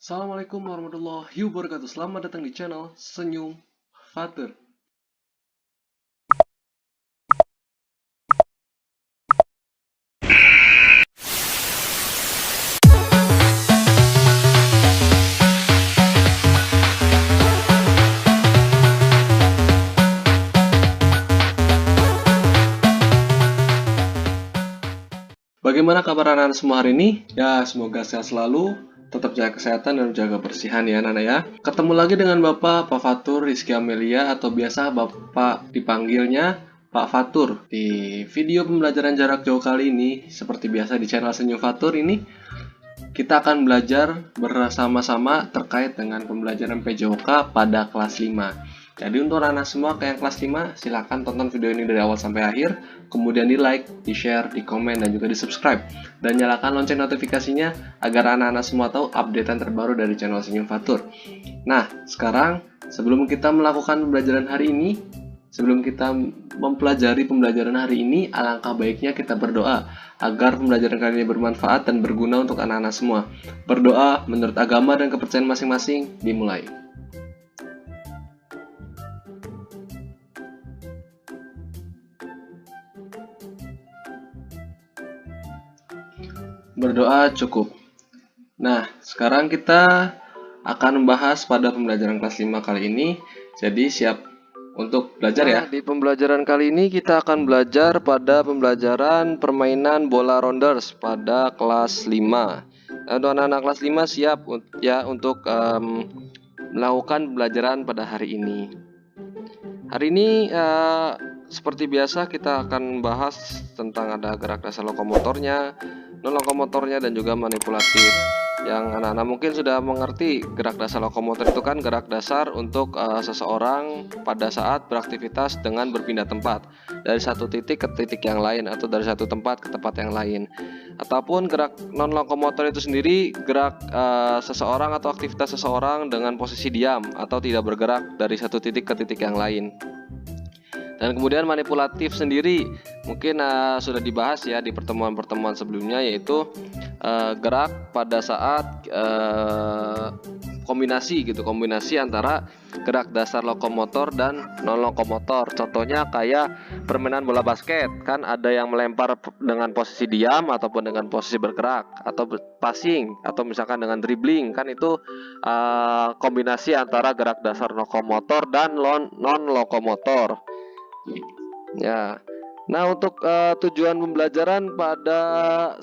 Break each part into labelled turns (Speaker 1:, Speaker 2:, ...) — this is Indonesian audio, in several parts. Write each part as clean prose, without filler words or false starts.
Speaker 1: Assalamualaikum warahmatullahi wabarakatuh. Selamat datang di channel Senyum Fatur. Bagaimana kabar anak-anak semua hari ini? Ya, semoga sehat selalu, tetap jaga kesehatan dan jaga bersihan ya anak-anak ya. Ketemu lagi dengan Bapak Pak Fatur Rizky Amelia atau biasa Bapak dipanggilnya Pak Fatur. Di video pembelajaran jarak jauh kali ini, seperti biasa di channel Senyum Fatur ini, kita akan belajar bersama-sama terkait dengan pembelajaran PJOK pada kelas 5. Jadi untuk anak-anak semua ke yang kelas 5, silahkan tonton video ini dari awal sampai akhir, kemudian di like, di share, di komen, dan juga di subscribe. Dan nyalakan lonceng notifikasinya agar anak-anak semua tahu updatean terbaru dari channel Senyum Fatur. Nah, sekarang sebelum kita melakukan pembelajaran hari ini, sebelum kita mempelajari pembelajaran hari ini, alangkah baiknya kita berdoa agar pembelajaran kali ini bermanfaat dan berguna untuk anak-anak semua. Berdoa menurut agama dan kepercayaan masing-masing, dimulai. Berdoa cukup. Nah, sekarang kita akan membahas pada pembelajaran kelas 5 kali ini. Jadi siap untuk belajar ya. Di pembelajaran kali ini kita akan belajar pada pembelajaran permainan bola rounders pada kelas 5. Untuk anak-anak kelas 5 siap ya untuk melakukan pembelajaran pada hari ini. Hari ini seperti biasa kita akan bahas tentang ada gerak dasar lokomotornya, non-lokomotornya, dan juga manipulatif. Yang anak-anak mungkin sudah mengerti, gerak dasar lokomotor itu kan gerak dasar untuk seseorang pada saat beraktivitas dengan berpindah tempat dari satu titik ke titik yang lain atau dari satu tempat ke tempat yang lain. Ataupun gerak non-lokomotor itu sendiri gerak seseorang atau aktivitas seseorang dengan posisi diam atau tidak bergerak dari satu titik ke titik yang lain. Dan kemudian manipulatif sendiri mungkin sudah dibahas ya di pertemuan-pertemuan sebelumnya, yaitu gerak pada saat kombinasi antara gerak dasar lokomotor dan non lokomotor. Contohnya kayak permainan bola basket, kan ada yang melempar dengan posisi diam ataupun dengan posisi bergerak, atau passing, atau misalkan dengan dribbling, kan itu kombinasi antara gerak dasar lokomotor dan non lokomotor. Ya. Nah, untuk tujuan pembelajaran pada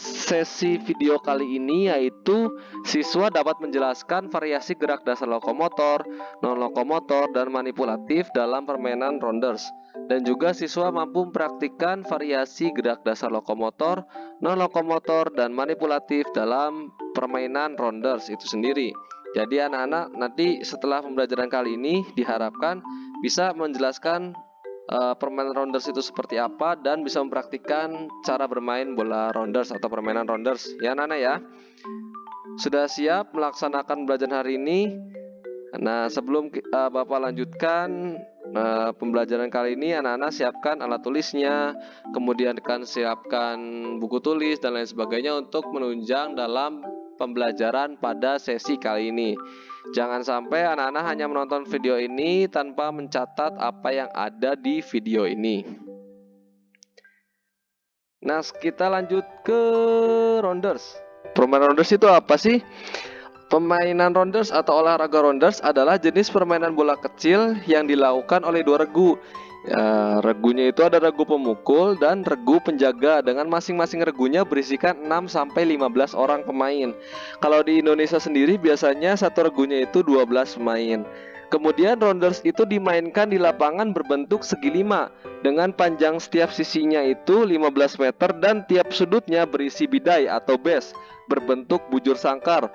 Speaker 1: sesi video kali ini yaitu siswa dapat menjelaskan variasi gerak dasar lokomotor, non-lokomotor, dan manipulatif dalam permainan rounders. Dan juga siswa mampu mempraktikkan variasi gerak dasar lokomotor, non-lokomotor, dan manipulatif dalam permainan rounders itu sendiri. Jadi anak-anak nanti setelah pembelajaran kali ini diharapkan bisa menjelaskan permainan rounders itu seperti apa dan bisa mempraktikkan cara bermain bola rounders atau permainan rounders ya Nana ya. Sudah siap melaksanakan pembelajaran hari ini? Nah, sebelum Bapak lanjutkan pembelajaran kali ini, anak-anak siapkan alat tulisnya, kemudian kan siapkan buku tulis dan lain sebagainya untuk menunjang dalam pembelajaran pada sesi kali ini. Jangan sampai anak-anak hanya menonton video ini tanpa mencatat apa yang ada di video ini. Nah, kita lanjut ke rounders. Permainan rounders itu apa sih? Permainan rounders atau olahraga rounders adalah jenis permainan bola kecil yang dilakukan oleh dua regu. Ya, regunya itu ada regu pemukul dan regu penjaga, dengan masing-masing regunya berisikan 6-15 orang pemain. Kalau di Indonesia sendiri biasanya satu regunya itu 12 pemain. Kemudian rounders itu dimainkan di lapangan berbentuk segi 5 dengan panjang setiap sisinya itu 15 meter dan tiap sudutnya berisi bidai atau base berbentuk bujur sangkar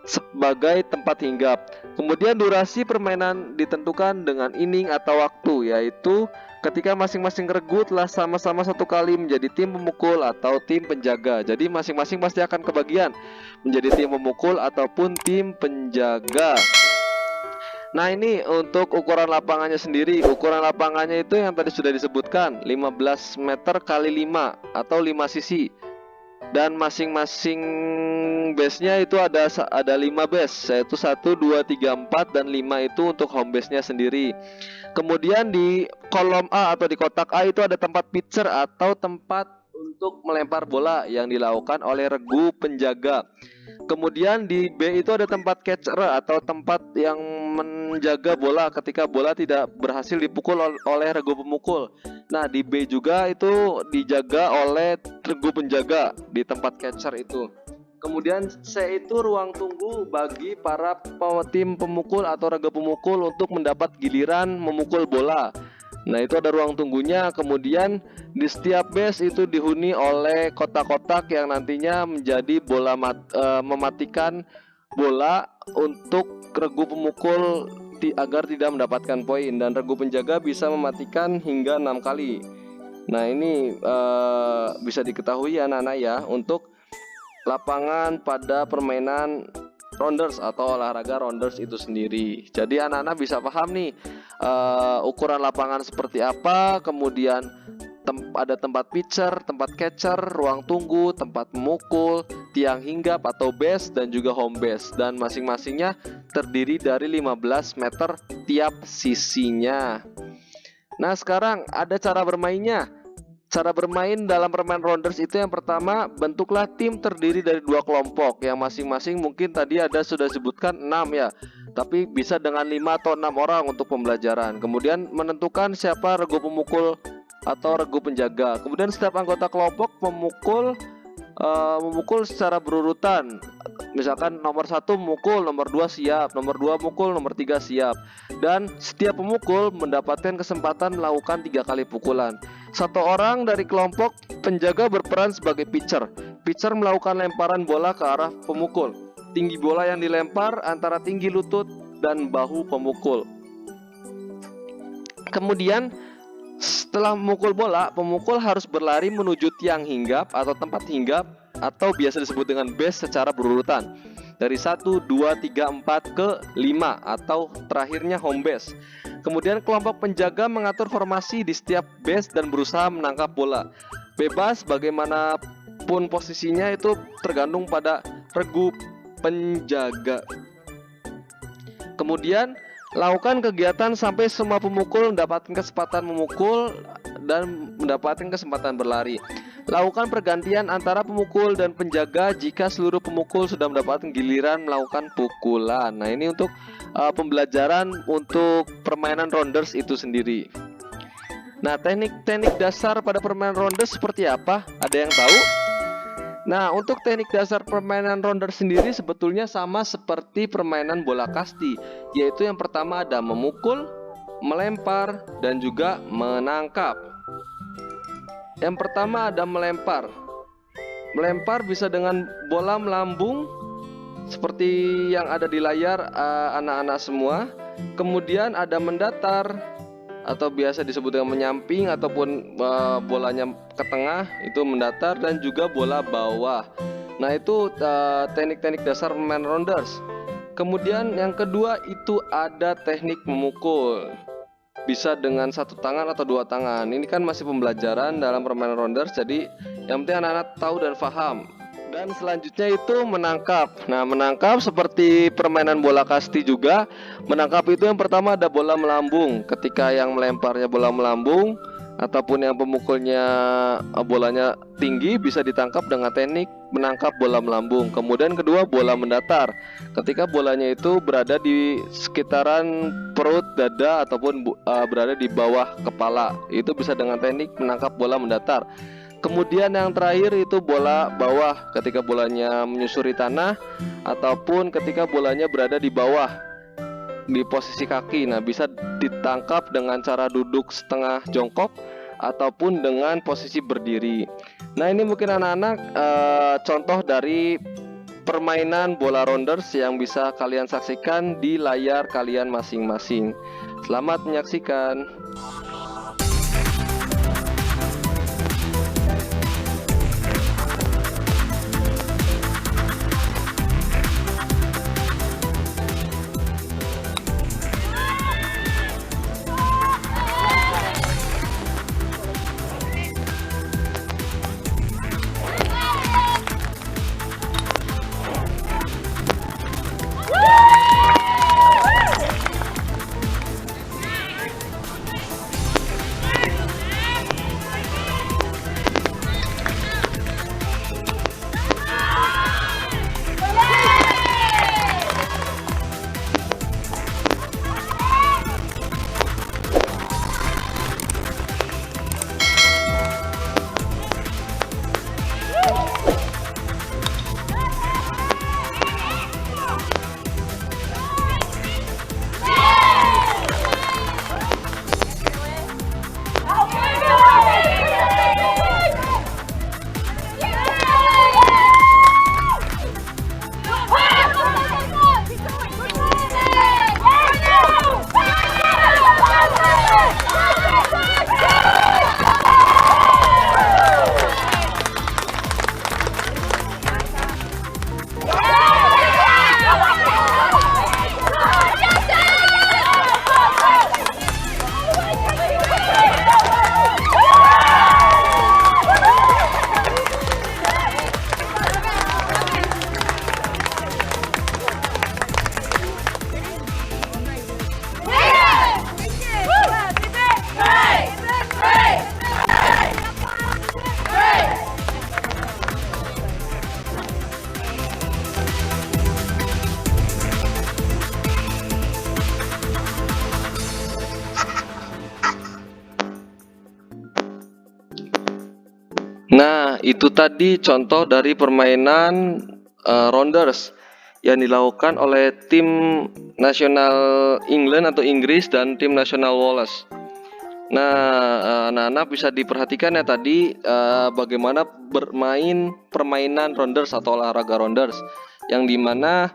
Speaker 1: sebagai tempat hinggap. Kemudian durasi permainan ditentukan dengan inning atau waktu, yaitu ketika masing-masing regu telah sama-sama satu kali menjadi tim pemukul atau tim penjaga. Jadi masing-masing pasti akan kebagian menjadi tim pemukul ataupun tim penjaga. Nah, ini untuk ukuran lapangannya sendiri. Ukuran lapangannya itu yang tadi sudah disebutkan, 15 meter kali 5 atau 5 sisi. dan masing-masing base-nya itu ada 5 base, yaitu 1, 2, 3, 4 dan 5 itu untuk home base-nya sendiri. Kemudian di kolom A atau di kotak A itu ada tempat pitcher atau tempat untuk melempar bola yang dilakukan oleh regu penjaga. Kemudian di B itu ada tempat catcher atau tempat yang menjaga bola ketika bola tidak berhasil dipukul oleh regu pemukul. Nah, di B juga itu dijaga oleh regu penjaga di tempat catcher itu. Kemudian C itu ruang tunggu bagi para tim pemukul atau regu pemukul untuk mendapat giliran memukul bola. Nah, itu ada ruang tunggunya. Kemudian di setiap base itu dihuni oleh kotak-kotak yang nantinya menjadi bola mematikan bola untuk regu pemukul agar tidak mendapatkan poin, dan regu penjaga bisa mematikan hingga 6 kali. Nah, ini bisa diketahui anak-anak ya untuk lapangan pada permainan rounders atau olahraga rounders itu sendiri. Jadi anak-anak bisa paham nih ukuran lapangan seperti apa, kemudian ada tempat pitcher, tempat catcher, ruang tunggu, tempat memukul, tiang hinggap atau base, dan juga home base, dan masing-masingnya terdiri dari 15 meter tiap sisinya. Nah, sekarang ada cara bermainnya. Cara bermain dalam permainan rounders itu yang pertama, bentuklah tim terdiri dari 2 kelompok yang masing-masing mungkin tadi sudah sebutkan 6 ya, tapi bisa dengan 5 atau 6 orang untuk pembelajaran. Kemudian menentukan siapa regu pemukul atau regu penjaga. Kemudian setiap anggota kelompok memukul secara berurutan. Misalkan nomor 1 memukul, nomor 2 siap, nomor 2 mukul, nomor 3 siap. Dan setiap pemukul mendapatkan kesempatan melakukan 3 kali pukulan. 1 orang dari kelompok penjaga berperan sebagai pitcher. Pitcher melakukan lemparan bola ke arah pemukul. Tinggi bola yang dilempar antara tinggi lutut dan bahu pemukul. Kemudian setelah memukul bola, pemukul harus berlari menuju tiang hinggap atau tempat hinggap atau biasa disebut dengan base secara berurutan dari 1, 2, 3, 4 ke 5 atau terakhirnya home base. Kemudian kelompok penjaga mengatur formasi di setiap base dan berusaha menangkap bola. Bebas bagaimanapun posisinya itu tergantung pada regu penjaga. Kemudian lakukan kegiatan sampai semua pemukul mendapatkan kesempatan memukul dan mendapatkan kesempatan berlari. Lakukan pergantian antara pemukul dan penjaga jika seluruh pemukul sudah mendapatkan giliran melakukan pukulan. Nah, ini untuk pembelajaran untuk permainan rounders itu sendiri. Nah, teknik-teknik dasar pada permainan rounders seperti apa? Ada yang tahu? Nah, untuk teknik dasar permainan rounders sendiri sebetulnya sama seperti permainan bola kasti, yaitu yang pertama ada memukul, melempar, dan juga menangkap. Yang pertama ada melempar. Melempar bisa dengan bola melambung seperti yang ada di layar anak-anak semua. Kemudian ada mendatar atau biasa disebut dengan menyamping, ataupun bolanya ke tengah itu mendatar, dan juga bola bawah. Nah, itu teknik-teknik dasar permainan rounders. Kemudian yang kedua itu ada teknik memukul. Bisa dengan 1 tangan atau 2 tangan. Ini kan masih pembelajaran dalam permainan rounders, jadi yang penting anak-anak tahu dan paham. Dan selanjutnya itu menangkap. Nah, menangkap seperti permainan bola kasti juga. Menangkap itu yang pertama ada bola melambung. Ketika yang melemparnya bola melambung ataupun yang pemukulnya bolanya tinggi, bisa ditangkap dengan teknik menangkap bola melambung. Kemudian kedua, bola mendatar. Ketika bolanya itu berada di sekitaran perut, dada, ataupun berada di bawah kepala, itu bisa dengan teknik menangkap bola mendatar. Kemudian yang terakhir itu bola bawah, ketika bolanya menyusuri tanah ataupun ketika bolanya berada di bawah di posisi kaki. Nah, bisa ditangkap dengan cara duduk setengah jongkok ataupun dengan posisi berdiri. Nah, ini mungkin anak-anak contoh dari permainan bola rounders yang bisa kalian saksikan di layar kalian masing-masing. Selamat menyaksikan. Nah, itu tadi contoh dari permainan rounders yang dilakukan oleh tim nasional England atau Inggris dan tim nasional Wales. Nah, anak-anak bisa diperhatikan ya tadi bagaimana bermain permainan rounders atau olahraga rounders, yang dimana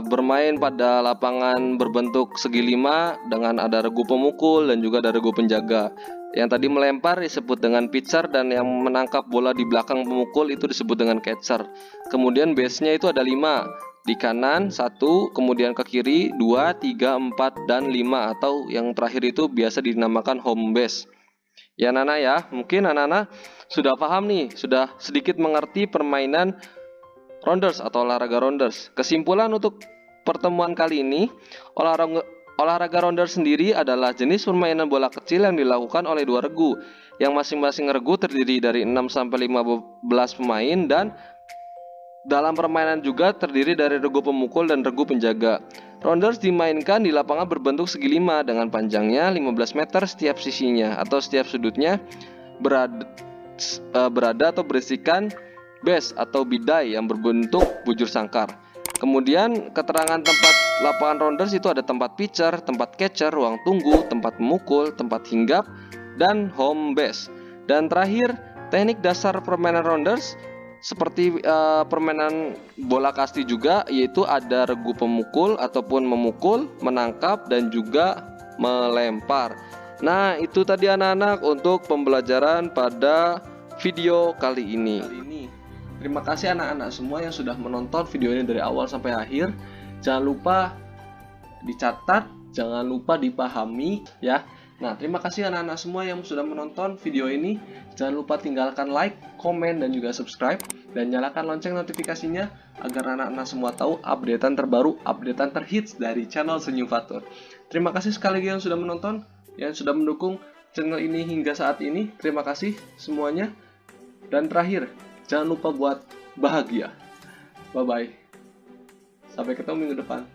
Speaker 1: bermain pada lapangan berbentuk segi lima dengan ada regu pemukul dan juga ada regu penjaga. Yang tadi melempar disebut dengan pitcher dan yang menangkap bola di belakang pemukul itu disebut dengan catcher. Kemudian base-nya itu ada 5. Di kanan 1, kemudian ke kiri 2, 3, 4, dan 5, atau yang terakhir itu biasa dinamakan home base. Ya Nana ya, mungkin anak-anak sudah paham nih, sudah sedikit mengerti permainan rounders atau olahraga rounders. Kesimpulan untuk pertemuan kali ini, olahraga rounders sendiri adalah jenis permainan bola kecil yang dilakukan oleh 2 regu, yang masing-masing regu terdiri dari 6 sampai 15 pemain, dan dalam permainan juga terdiri dari regu pemukul dan regu penjaga. Rounders dimainkan di lapangan berbentuk segi lima dengan panjangnya 15 meter setiap sisinya atau setiap sudutnya berada atau berisikan base atau bidai yang berbentuk bujur sangkar. Kemudian keterangan tempat lapangan rounders itu ada tempat pitcher, tempat catcher, ruang tunggu, tempat memukul, tempat hinggap, dan home base. Dan terakhir, teknik dasar permainan rounders seperti permainan bola kasti juga, yaitu ada regu pemukul ataupun memukul, menangkap, dan juga melempar. Nah, itu tadi anak-anak untuk pembelajaran pada video kali ini. Terima kasih anak-anak semua yang sudah menonton video ini dari awal sampai akhir. Jangan lupa dicatat, jangan lupa dipahami ya. Nah, terima kasih anak-anak semua yang sudah menonton video ini. Jangan lupa tinggalkan like, komen, dan juga subscribe, dan nyalakan lonceng notifikasinya agar anak-anak semua tahu updatean terbaru, updatean terhits dari channel Senyum Fatur. Terima kasih sekali lagi yang sudah menonton, yang sudah mendukung channel ini hingga saat ini. Terima kasih semuanya. Dan terakhir, jangan lupa buat bahagia. Bye-bye. Sampai ketemu minggu depan.